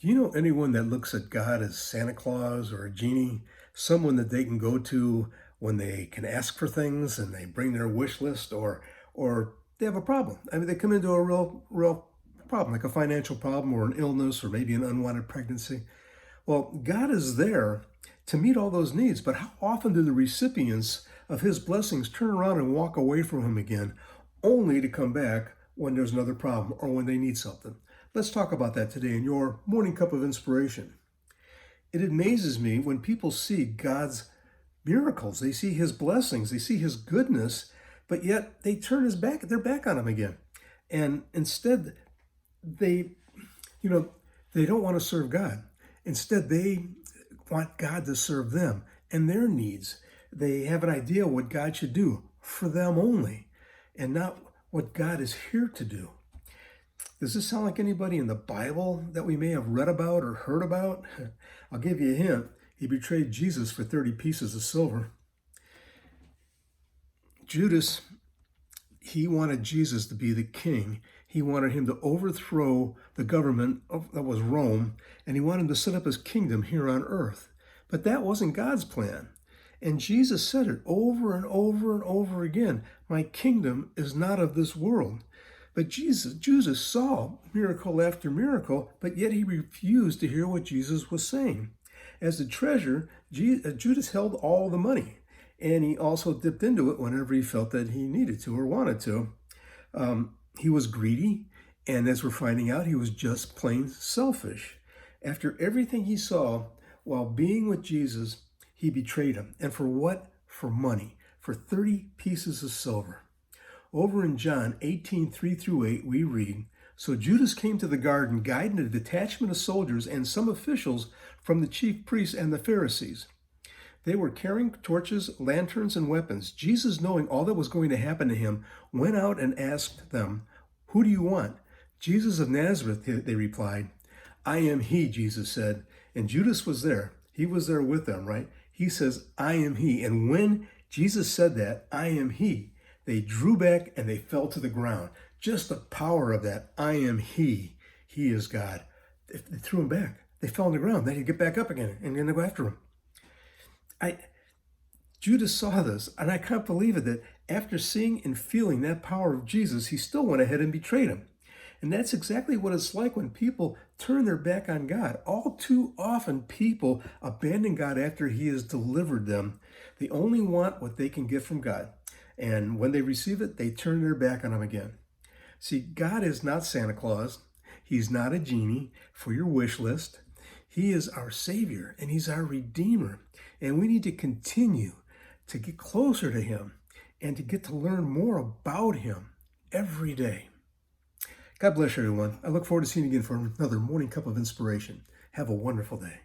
Do you know anyone that looks at God as Santa Claus or a genie, someone that they can go to when they can ask for things and they bring their wish list or they have a problem? I mean, they come into a real problem, like a financial problem or an illness or maybe an unwanted pregnancy. Well, God is there to meet all those needs, but how often do the recipients of his blessings turn around and walk away from him again, only to come back when there's another problem or when they need something? Let's talk about that today in your morning cup of inspiration. It amazes me when people see God's miracles, they see his blessings, they see his goodness, but yet they turn their back on him again. And instead they you know, they don't want to serve God. Instead, they want God to serve them and their needs. They have an idea what God should do for them only and not what God is here to do. Does this sound like anybody in the Bible that we may have read about or heard about? I'll give you a hint. He betrayed Jesus for 30 pieces of silver. Judas, he wanted Jesus to be the king. He wanted him to overthrow the government that was Rome, and he wanted him to set up his kingdom here on earth. But that wasn't God's plan. And Jesus said it over and over and over again. My kingdom is not of this world. But Judas saw miracle after miracle, but yet he refused to hear what Jesus was saying. As the treasurer, Judas held all the money, and he also dipped into it whenever he felt that he needed to or wanted to. He was greedy, and as we're finding out, he was just plain selfish. After everything he saw while being with Jesus, he betrayed him. And for what? For money, for 30 pieces of silver. Over in John 18:3-8, we read, So Judas came to the garden, guiding a detachment of soldiers and some officials from the chief priests and the Pharisees. They were carrying torches, lanterns, and weapons. Jesus, knowing all that was going to happen to him, went out and asked them, Who do you want? Jesus of Nazareth, they replied. I am he, Jesus said. And Judas was there. He was there with them, right? He says, I am he. And when Jesus said that, I am he, they drew back and they fell to the ground. Just the power of that, I am he. He is God. They threw him back. They fell on the ground. They had to get back up again and then they go after him. Judas saw this, and I can't believe it that after seeing and feeling that power of Jesus, he still went ahead and betrayed him. And that's exactly what it's like when people turn their back on God. All too often, people abandon God after he has delivered them. They only want what they can get from God. And when they receive it, they turn their back on him again. See, God is not Santa Claus. He's not a genie for your wish list. He is our Savior, and he's our Redeemer. And we need to continue to get closer to him and to get to learn more about him every day. God bless everyone. I look forward to seeing you again for another morning cup of inspiration. Have a wonderful day.